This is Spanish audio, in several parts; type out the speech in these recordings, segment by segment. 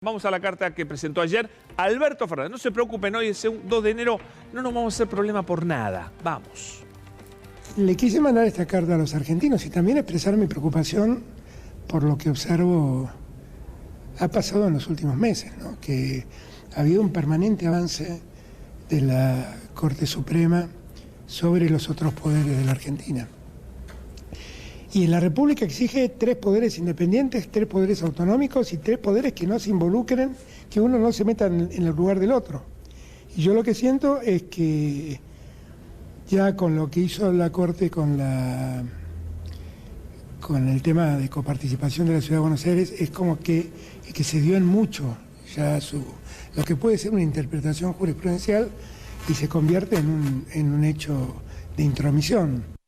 Vamos a la carta que presentó ayer Alberto Fernández. No se preocupen, hoy es 2 de enero, no nos vamos a hacer problema por nada. Vamos. Le quise mandar esta carta a los argentinos y también expresar mi preocupación por lo que observo ha pasado en los últimos meses, ¿no? Que ha habido un permanente avance de la Corte Suprema sobre los otros poderes de la Argentina. Y la República exige 3 poderes independientes, 3 poderes autonómicos y 3 poderes que no se involucren, que uno no se meta en el lugar del otro. Y yo lo que siento es que ya con lo que hizo la Corte con el tema de coparticipación de la Ciudad de Buenos Aires, es como que se dio en mucho ya lo que puede ser una interpretación jurisprudencial y se convierte en un hecho de intromisión.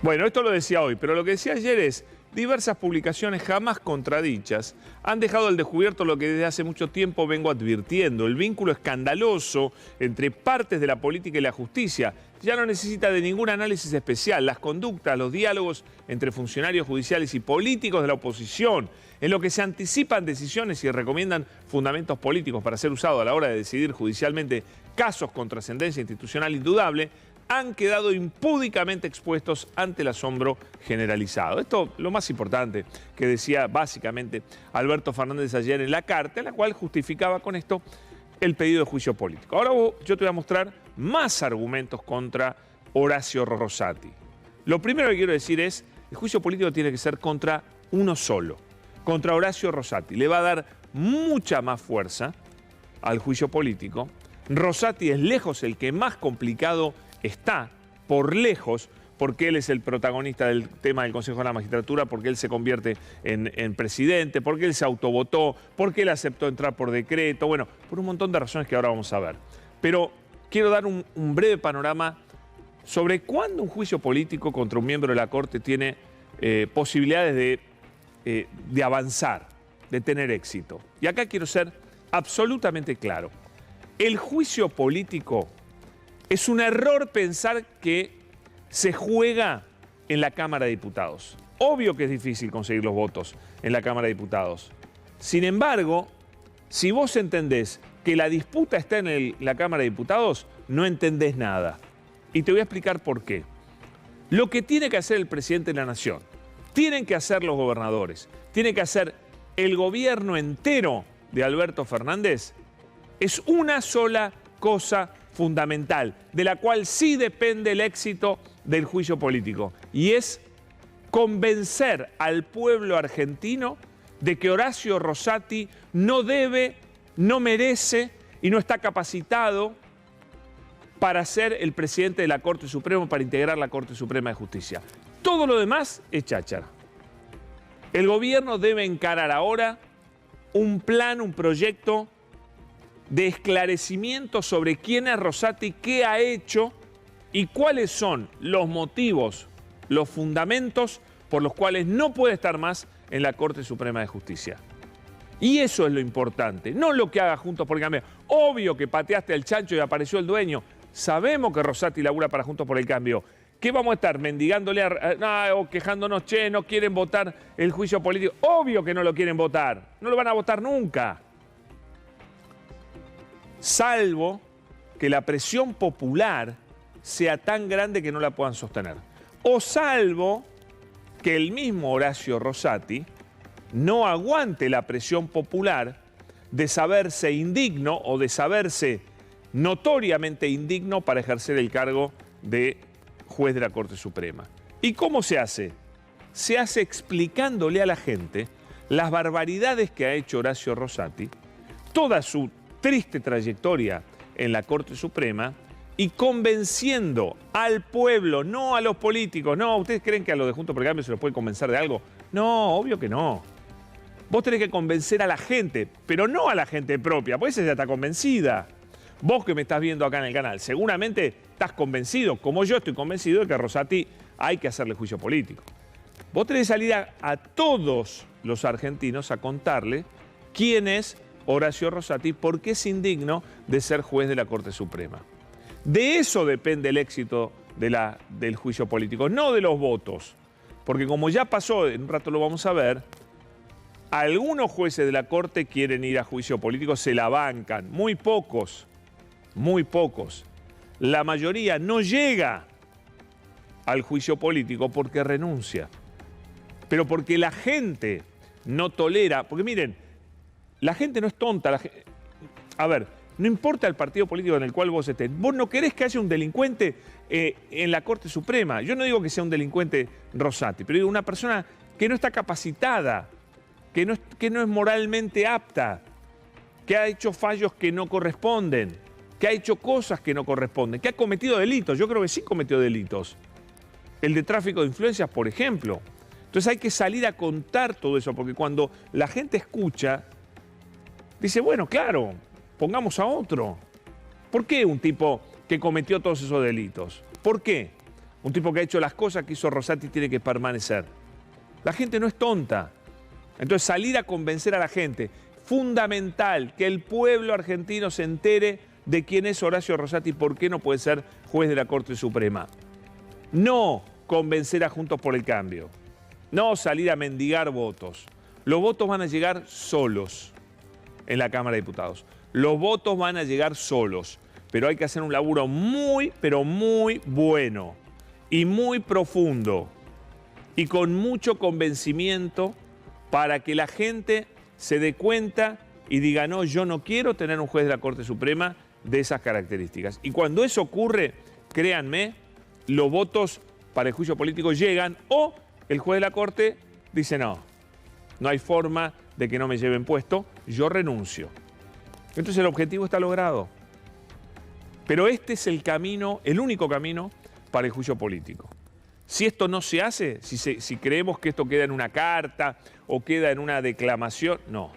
Bueno, esto lo decía hoy, pero lo que decía ayer es: diversas publicaciones jamás contradichas han dejado al descubierto lo que desde hace mucho tiempo vengo advirtiendo. El vínculo escandaloso entre partes de la política y la justicia ya no necesita de ningún análisis especial. Las conductas, los diálogos entre funcionarios judiciales y políticos de la oposición, en lo que se anticipan decisiones y recomiendan fundamentos políticos para ser usados a la hora de decidir judicialmente casos con trascendencia institucional indudable, han quedado impúdicamente expuestos ante el asombro generalizado. Esto lo más importante que decía básicamente Alberto Fernández ayer en la carta, en la cual justificaba con esto el pedido de juicio político. Ahora yo te voy a mostrar más argumentos contra Horacio Rosati. Lo primero que quiero decir es: el juicio político tiene que ser contra uno solo, contra Horacio Rosati. Le va a dar mucha más fuerza al juicio político. Rosati es lejos el que más complicado está, por lejos, porque él es el protagonista del tema del Consejo de la Magistratura, porque él se convierte en presidente, porque él se autovotó, porque él aceptó entrar por decreto, bueno, por un montón de razones que ahora vamos a ver. Pero quiero dar un breve panorama sobre cuándo un juicio político contra un miembro de la Corte tiene posibilidades de avanzar, de tener éxito. Y acá quiero ser absolutamente claro. El juicio político es un error pensar que se juega en la Cámara de Diputados. Obvio que es difícil conseguir los votos en la Cámara de Diputados. Sin embargo, si vos entendés que la disputa está en la Cámara de Diputados, no entendés nada. Y te voy a explicar por qué. Lo que tiene que hacer el presidente de la Nación, tienen que hacer los gobernadores, tiene que hacer el gobierno entero de Alberto Fernández, es una sola cosa fundamental, de la cual sí depende el éxito del juicio político, y es convencer al pueblo argentino de que Horacio Rosati no debe, no merece y no está capacitado para ser el presidente de la Corte Suprema, para integrar la Corte Suprema de Justicia. Todo lo demás es cháchara. El gobierno debe encarar ahora un plan, un proyecto de esclarecimiento sobre quién es Rosati, qué ha hecho y cuáles son los motivos, los fundamentos por los cuales no puede estar más en la Corte Suprema de Justicia. Y eso es lo importante, no lo que haga Juntos por el Cambio. Obvio que pateaste el chancho y apareció el dueño. Sabemos que Rosati labura para Juntos por el Cambio. ¿Qué vamos a estar mendigándole o quejándonos, che, no quieren votar el juicio político? Obvio que no lo quieren votar, no lo van a votar nunca. Salvo que la presión popular sea tan grande que no la puedan sostener. O salvo que el mismo Horacio Rosati no aguante la presión popular de saberse indigno o de saberse notoriamente indigno para ejercer el cargo de juez de la Corte Suprema. ¿Y cómo se hace? Se hace explicándole a la gente las barbaridades que ha hecho Horacio Rosati, toda su triste trayectoria en la Corte Suprema, y convenciendo al pueblo, no a los políticos. No, ¿ustedes creen que a los de Juntos por el Cambio se los puede convencer de algo? No, obvio que no. Vos tenés que convencer a la gente, pero no a la gente propia, porque esa ya está convencida. Vos que me estás viendo acá en el canal, seguramente estás convencido, como yo estoy convencido, de que a Rosati hay que hacerle juicio político. Vos tenés que salir a todos los argentinos a contarle quién es Horacio Rosati, porque es indigno de ser juez de la Corte Suprema. De eso depende el éxito del juicio político, no de los votos. Porque como ya pasó, en un rato lo vamos a ver, algunos jueces de la Corte quieren ir a juicio político, se la bancan. Muy pocos, muy pocos. La mayoría no llega al juicio político porque renuncia. Pero porque la gente no tolera, porque miren, la gente no es tonta. A ver, no importa el partido político en el cual vos estés, vos no querés que haya un delincuente en la Corte Suprema. Yo no digo que sea un delincuente Rosati, pero digo una persona que no está capacitada, que no es moralmente apta, que ha hecho fallos que no corresponden, que ha hecho cosas que no corresponden, que ha cometido delitos. Yo creo que sí cometió delitos. El de tráfico de influencias, por ejemplo. Entonces hay que salir a contar todo eso, porque cuando la gente escucha, dice, bueno, claro, pongamos a otro. ¿Por qué un tipo que cometió todos esos delitos? ¿Por qué? Un tipo que ha hecho las cosas que hizo Rosati tiene que permanecer. La gente no es tonta. Entonces salir a convencer a la gente. Fundamental que el pueblo argentino se entere de quién es Horacio Rosati y por qué no puede ser juez de la Corte Suprema. No convencer a Juntos por el Cambio. No salir a mendigar votos. Los votos van a llegar solos en la Cámara de Diputados. Los votos van a llegar solos. Pero hay que hacer un laburo muy, pero muy bueno. Y muy profundo. Y con mucho convencimiento para que la gente se dé cuenta y diga, no, yo no quiero tener un juez de la Corte Suprema de esas características. Y cuando eso ocurre, créanme, los votos para el juicio político llegan o el juez de la Corte dice, no hay forma de que no me lleven puesto, yo renuncio. Entonces el objetivo está logrado. Pero este es el camino, el único camino para el juicio político. Si esto no se hace, si creemos que esto queda en una carta o queda en una declamación, no.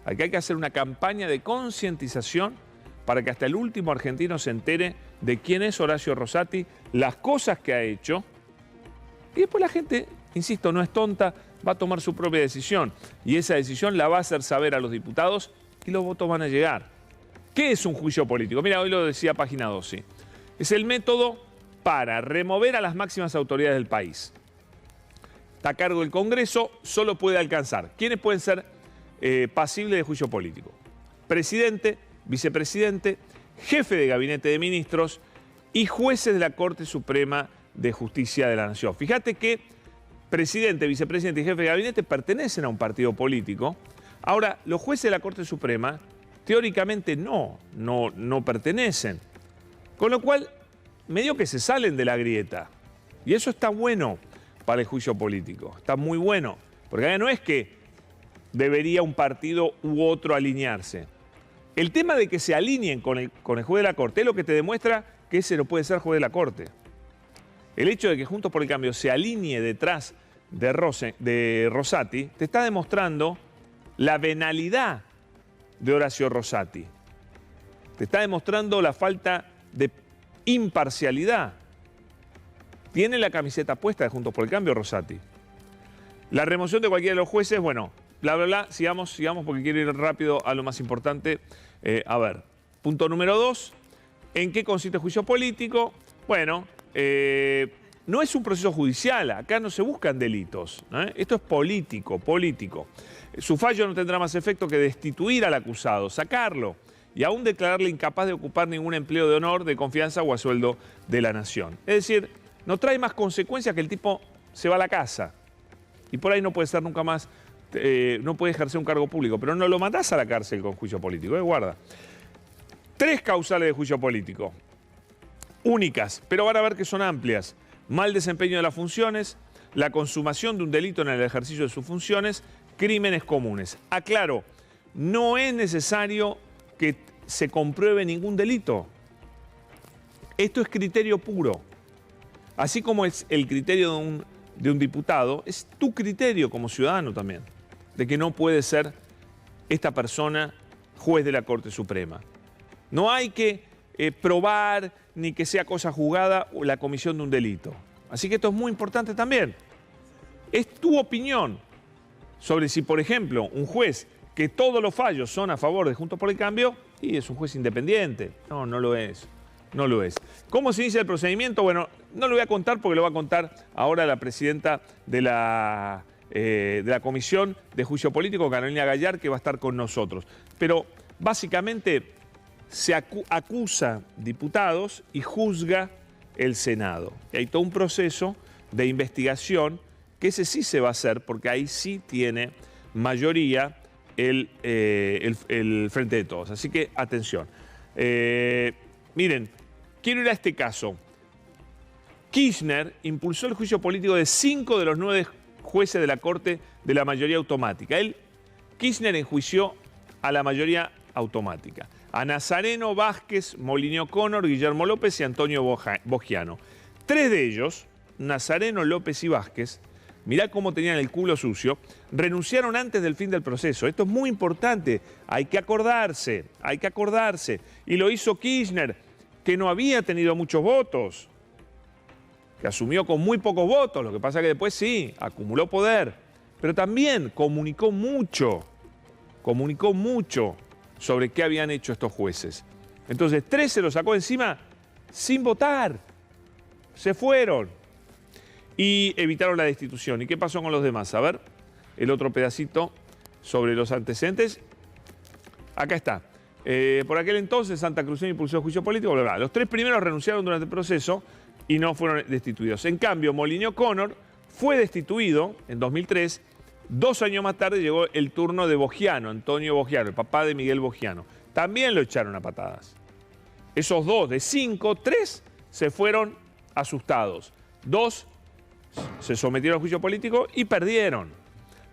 Aquí hay que hacer una campaña de concientización para que hasta el último argentino se entere de quién es Horacio Rosati, las cosas que ha hecho, y después la gente, insisto, no es tonta, va a tomar su propia decisión. Y esa decisión la va a hacer saber a los diputados y los votos van a llegar. ¿Qué es un juicio político? Mira, hoy lo decía Página 12. Es el método para remover a las máximas autoridades del país. Está a cargo del Congreso, solo puede alcanzar. ¿Quiénes pueden ser pasibles de juicio político? Presidente, vicepresidente, jefe de gabinete de ministros y jueces de la Corte Suprema de Justicia de la Nación. Fíjate que presidente, vicepresidente y jefe de gabinete pertenecen a un partido político. Ahora, los jueces de la Corte Suprema teóricamente no pertenecen. Con lo cual, medio que se salen de la grieta. Y eso está bueno para el juicio político. Está muy bueno. Porque acá no es que debería un partido u otro alinearse. El tema de que se alineen con el juez de la Corte es lo que te demuestra que ese no puede ser juez de la Corte. El hecho de que Juntos por el Cambio se alinee detrás de Rosati te está demostrando la venalidad de Horacio Rosati. Te está demostrando la falta de imparcialidad. Tiene la camiseta puesta de Juntos por el Cambio, Rosati. La remoción de cualquiera de los jueces, bueno, bla, bla, bla, sigamos porque quiero ir rápido a lo más importante. A ver, punto número 2, ¿en qué consiste el juicio político? Bueno, no es un proceso judicial, acá no se buscan delitos, ¿eh? Esto es político. Su fallo no tendrá más efecto que destituir al acusado, sacarlo y aún declararle incapaz de ocupar ningún empleo de honor, de confianza o a sueldo de la nación. Es decir, no trae más consecuencias que el tipo se va a la casa y por ahí no puede ser nunca más, no puede ejercer un cargo público, pero no lo mandás a la cárcel con juicio político, guarda. 3 causales de juicio político, únicas, pero van a ver que son amplias. Mal desempeño de las funciones, la consumación de un delito en el ejercicio de sus funciones, crímenes comunes. Aclaro, no es necesario que se compruebe ningún delito. Esto es criterio puro. Así como es el criterio de un diputado, es tu criterio como ciudadano también, de que no puede ser esta persona juez de la Corte Suprema. No hay que probar ni que sea cosa juzgada o la comisión de un delito. Así que esto es muy importante también. Es tu opinión sobre si, por ejemplo, un juez que todos los fallos son a favor de Juntos por el Cambio, y es un juez independiente. No lo es. No lo es. ¿Cómo se inicia el procedimiento? Bueno, no lo voy a contar porque lo va a contar ahora la presidenta de la Comisión de Juicio Político, Carolina Gallar, que va a estar con nosotros. Pero básicamente se acusa diputados y juzga el Senado. Y hay todo un proceso de investigación que ese sí se va a hacer porque ahí sí tiene mayoría el Frente de Todos. Así que atención. Miren, quiero ir a este caso. Kirchner impulsó el juicio político de 5 de los 9 jueces de la Corte de la mayoría automática. Kirchner enjuició a la mayoría automática. A Nazareno, Vázquez, Molineux O'Connor, Guillermo López y Antonio Bogiano. 3 de ellos, Nazareno, López y Vázquez, mirá cómo tenían el culo sucio, renunciaron antes del fin del proceso. Esto es muy importante, hay que acordarse. Y lo hizo Kirchner, que no había tenido muchos votos, que asumió con muy pocos votos, lo que pasa que después sí, acumuló poder, pero también comunicó mucho sobre qué habían hecho estos jueces. Entonces, 3 se los sacó encima sin votar, se fueron. Y evitaron la destitución. ¿Y qué pasó con los demás? A ver, el otro pedacito sobre los antecedentes. Acá está. Por aquel entonces, Santa Cruz impulsó el juicio político. Bla, bla. Los 3 primeros renunciaron durante el proceso y no fueron destituidos. En cambio, Molineux O'Connor fue destituido en 2003. 2 años más tarde llegó el turno de Bogiano, Antonio Bogiano, el papá de Miguel Bogiano. También lo echaron a patadas. Esos 2 de 5, 3 se fueron asustados. 2 se sometieron al juicio político y perdieron.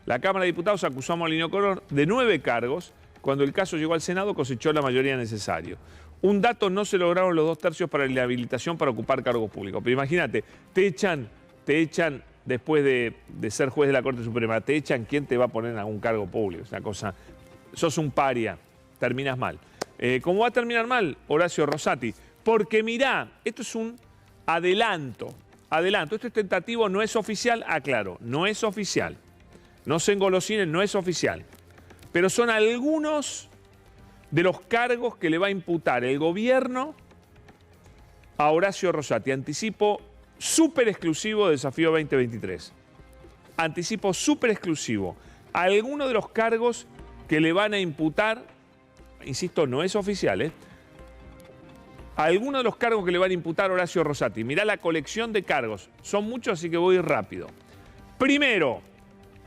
La Cámara de Diputados acusó a Molineux O'Connor de 9 cargos. Cuando el caso llegó al Senado, cosechó la mayoría necesaria. Un dato: no se lograron los 2 tercios para la habilitación para ocupar cargos públicos. Pero imagínate, te echan después de ser juez de la Corte Suprema, te echan, ¿quién te va a poner en algún cargo público? Es una cosa, sos un paria, terminas mal. ¿Cómo va a terminar mal? Horacio Rosati. Porque mirá, esto es un adelanto, esto es tentativo, no es oficial, aclaro, no es oficial. No se engolosinen, no es oficial. Pero son algunos de los cargos que le va a imputar el gobierno a Horacio Rosati. Anticipo súper exclusivo de Desafío 2023. Anticipo súper exclusivo. Algunos de los cargos que le van a imputar, insisto, no es oficial, algunos de los cargos que le van a imputar a Horacio Rosati. Mirá la colección de cargos. Son muchos, así que voy rápido. Primero,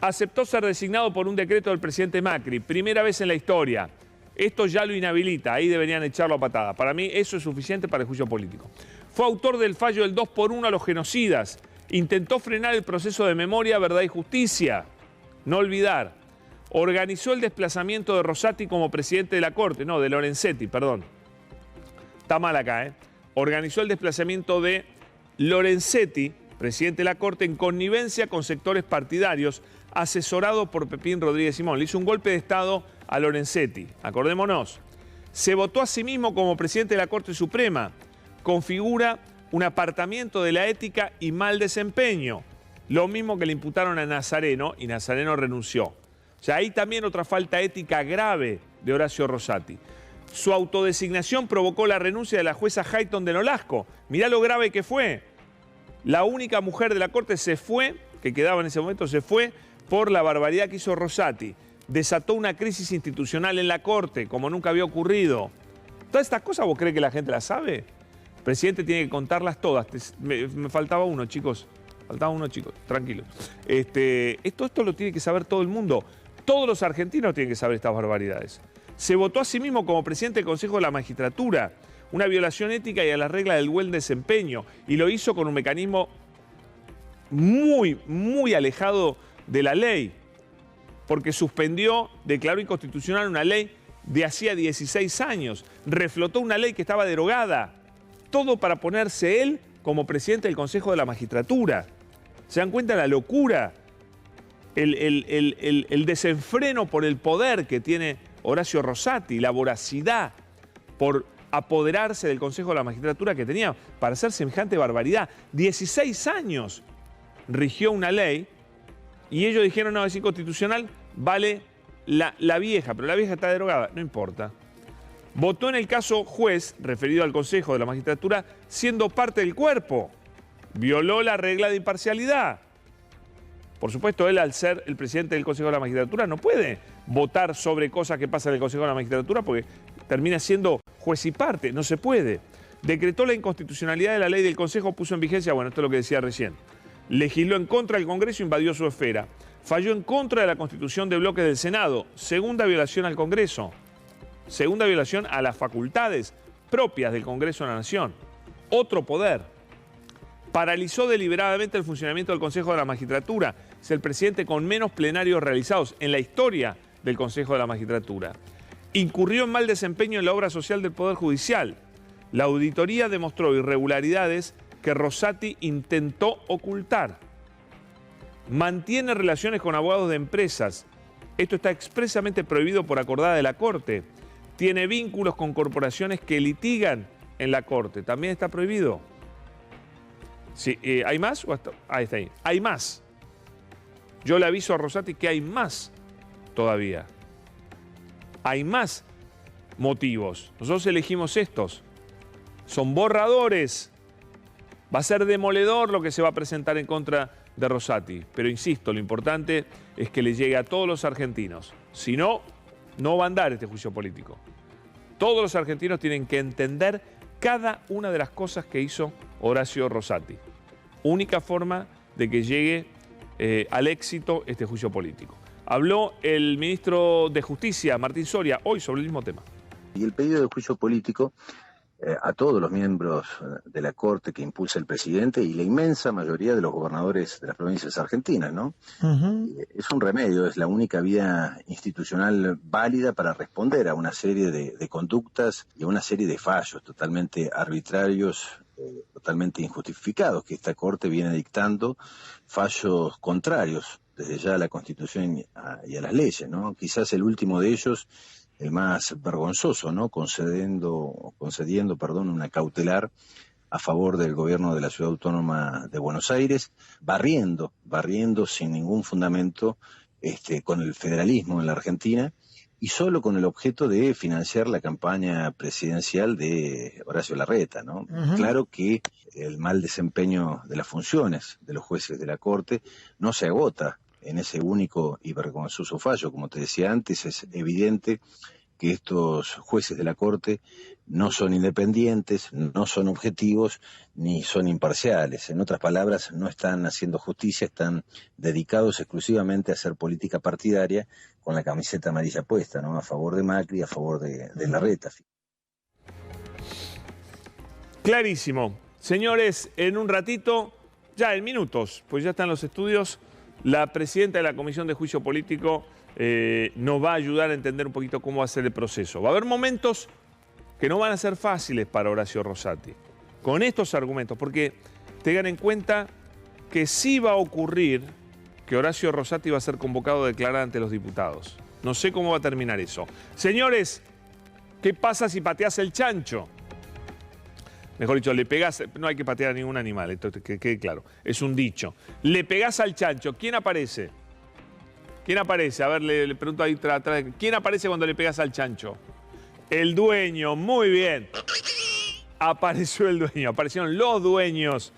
aceptó ser designado por un decreto del presidente Macri. Primera vez en la historia. Esto ya lo inhabilita. Ahí deberían echarlo a patada. Para mí eso es suficiente para el juicio político. Fue autor del fallo del 2-por-1 a los genocidas. Intentó frenar el proceso de memoria, verdad y justicia. No olvidar. Organizó el desplazamiento de Rosati como presidente de la Corte. No, de Lorenzetti, perdón. Está mal acá, Organizó el desplazamiento de Lorenzetti, presidente de la Corte, en connivencia con sectores partidarios, asesorado por Pepín Rodríguez Simón. Le hizo un golpe de Estado a Lorenzetti, acordémonos. Se votó a sí mismo como presidente de la Corte Suprema. Configura un apartamiento de la ética y mal desempeño. Lo mismo que le imputaron a Nazareno, y Nazareno renunció. O sea, ahí también otra falta ética grave de Horacio Rosati. Su autodesignación provocó la renuncia de la jueza Hayton de Nolasco. Mirá lo grave que fue. La única mujer de la Corte se fue, que quedaba en ese momento, se fue por la barbaridad que hizo Rosati. Desató una crisis institucional en la Corte, como nunca había ocurrido. Todas estas cosas, ¿vos crees que la gente las sabe? El presidente tiene que contarlas todas. Me faltaba uno, chicos. Tranquilo. Esto lo tiene que saber todo el mundo. Todos los argentinos tienen que saber estas barbaridades. Se votó a sí mismo como presidente del Consejo de la Magistratura. Una violación ética y a la regla del buen desempeño. Y lo hizo con un mecanismo muy, muy alejado de la ley. Porque suspendió, declaró inconstitucional una ley de hacía 16 años. Reflotó una ley que estaba derogada. Todo para ponerse él como presidente del Consejo de la Magistratura. ¿Se dan cuenta de la locura? El desenfreno por el poder que tiene Horacio Rosati, la voracidad por apoderarse del Consejo de la Magistratura que tenía para hacer semejante barbaridad. 16 años rigió una ley y ellos dijeron, no, es inconstitucional, vale la vieja, pero la vieja está derogada. No importa. Votó en el caso juez, referido al Consejo de la Magistratura, siendo parte del cuerpo. Violó la regla de imparcialidad. Por supuesto, él, al ser el presidente del Consejo de la Magistratura, no puede votar sobre cosas que pasan en el Consejo de la Magistratura porque termina siendo juez y parte. No se puede. Decretó la inconstitucionalidad de la ley del Consejo, puso en vigencia, bueno, esto es lo que decía recién. Legisló en contra del Congreso, invadió su esfera. Falló en contra de la constitución de bloques del Senado. Segunda violación al Congreso. Segunda violación a las facultades propias del Congreso de la Nación. Otro poder. Paralizó deliberadamente el funcionamiento del Consejo de la Magistratura. Es el presidente con menos plenarios realizados en la historia del Consejo de la Magistratura. Incurrió en mal desempeño en la obra social del Poder Judicial. La auditoría demostró irregularidades que Rosati intentó ocultar. Mantiene relaciones con abogados de empresas. Esto está expresamente prohibido por acordada de la Corte. Tiene vínculos con corporaciones que litigan en la Corte. También está prohibido. Sí, ¿hay más? Ahí está ahí. Hay más. Yo le aviso a Rosati que hay más todavía. Hay más motivos. Nosotros elegimos estos. Son borradores. Va a ser demoledor lo que se va a presentar en contra de Rosati. Pero insisto, lo importante es que le llegue a todos los argentinos. Si no, no va a andar este juicio político. Todos los argentinos tienen que entender cada una de las cosas que hizo Horacio Rosati. Única forma de que llegue al éxito este juicio político. Habló el ministro de Justicia, Martín Soria, hoy sobre el mismo tema. Y el pedido de juicio político a todos los miembros de la Corte que impulsa el presidente y la inmensa mayoría de los gobernadores de las provincias argentinas, ¿no? Es un remedio, es la única vía institucional válida para responder a una serie de conductas y a una serie de fallos totalmente arbitrarios, totalmente injustificados que esta Corte viene dictando, fallos contrarios desde ya a la Constitución y a las leyes, ¿no? Quizás el último de ellos, el más vergonzoso, ¿no? Concediendo, una cautelar a favor del gobierno de la Ciudad Autónoma de Buenos Aires, barriendo sin ningún fundamento con el federalismo en la Argentina y solo con el objeto de financiar la campaña presidencial de Horacio Larreta, ¿no? Claro que el mal desempeño de las funciones de los jueces de la Corte no se agota en ese único y vergonzoso fallo. Como te decía antes, es evidente que estos jueces de la Corte no son independientes, no son objetivos, ni son imparciales. En otras palabras, no están haciendo justicia, están dedicados exclusivamente a hacer política partidaria con la camiseta amarilla puesta, ¿no? A favor de Macri, a favor de Larreta. Clarísimo. Señores, en un ratito, ya en minutos, pues ya están los estudios, la presidenta de la Comisión de Juicio Político nos va a ayudar a entender un poquito cómo va a ser el proceso. Va a haber momentos que no van a ser fáciles para Horacio Rosati, con estos argumentos, porque tengan en cuenta que sí va a ocurrir que Horacio Rosati va a ser convocado a declarar ante los diputados. No sé cómo va a terminar eso. Señores, ¿qué pasa si pateas el chancho? Mejor dicho, le pegás, no hay que patear a ningún animal, esto que quede claro, es un dicho. Le pegás al chancho, ¿quién aparece? ¿Quién aparece? A ver, le pregunto ahí atrás. ¿Quién aparece cuando le pegas al chancho? El dueño, muy bien. Apareció el dueño, aparecieron los dueños.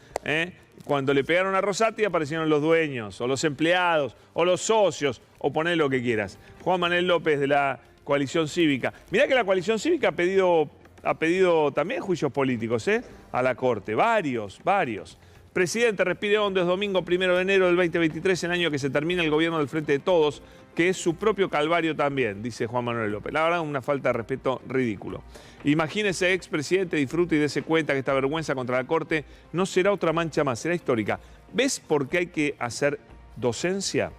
Cuando le pegaron a Rosati aparecieron los dueños, o los empleados, o los socios, o poné lo que quieras. Juan Manuel López de la Coalición Cívica. Mirá que la Coalición Cívica ha pedido también juicios políticos a la Corte, varios. Presidente, respire hondo, es domingo 1 de enero del 2023, el año que se termina el gobierno del Frente de Todos, que es su propio calvario también, dice Juan Manuel López. La verdad, una falta de respeto ridículo. Imagínese, expresidente, disfrute y dése cuenta que esta vergüenza contra la Corte no será otra mancha más, será histórica. ¿Ves por qué hay que hacer docencia?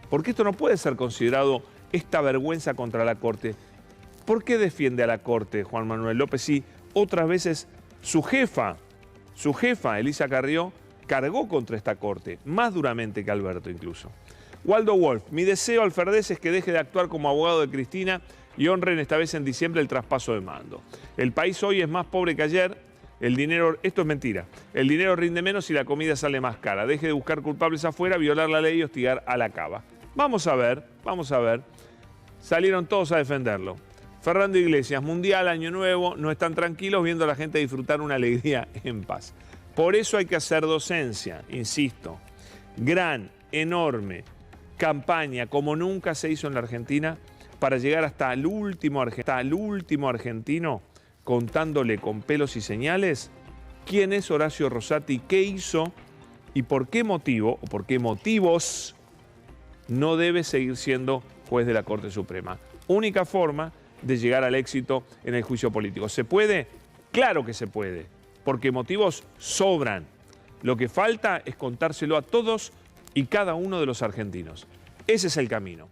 Porque esto no puede ser considerado esta vergüenza contra la Corte. ¿Por qué defiende a la Corte Juan Manuel López si otras veces su jefa, Elisa Carrió, cargó contra esta Corte, más duramente que Alberto incluso? Waldo Wolf, mi deseo al Ferdés es que deje de actuar como abogado de Cristina y honren esta vez en diciembre el traspaso de mando. El país hoy es más pobre que ayer, el dinero, esto es mentira, el dinero rinde menos y la comida sale más cara. Deje de buscar culpables afuera, violar la ley y hostigar a la cava. Vamos a ver, salieron todos a defenderlo. Fernando Iglesias, Mundial, Año Nuevo, no están tranquilos viendo a la gente disfrutar una alegría en paz. Por eso hay que hacer docencia, insisto. Gran, enorme campaña, como nunca se hizo en la Argentina, para llegar hasta el último argentino contándole con pelos y señales quién es Horacio Rosati, qué hizo y por qué motivo o por qué motivos no debe seguir siendo juez de la Corte Suprema. Única forma de llegar al éxito en el juicio político. ¿Se puede? Claro que se puede, porque motivos sobran. Lo que falta es contárselo a todos y cada uno de los argentinos. Ese es el camino.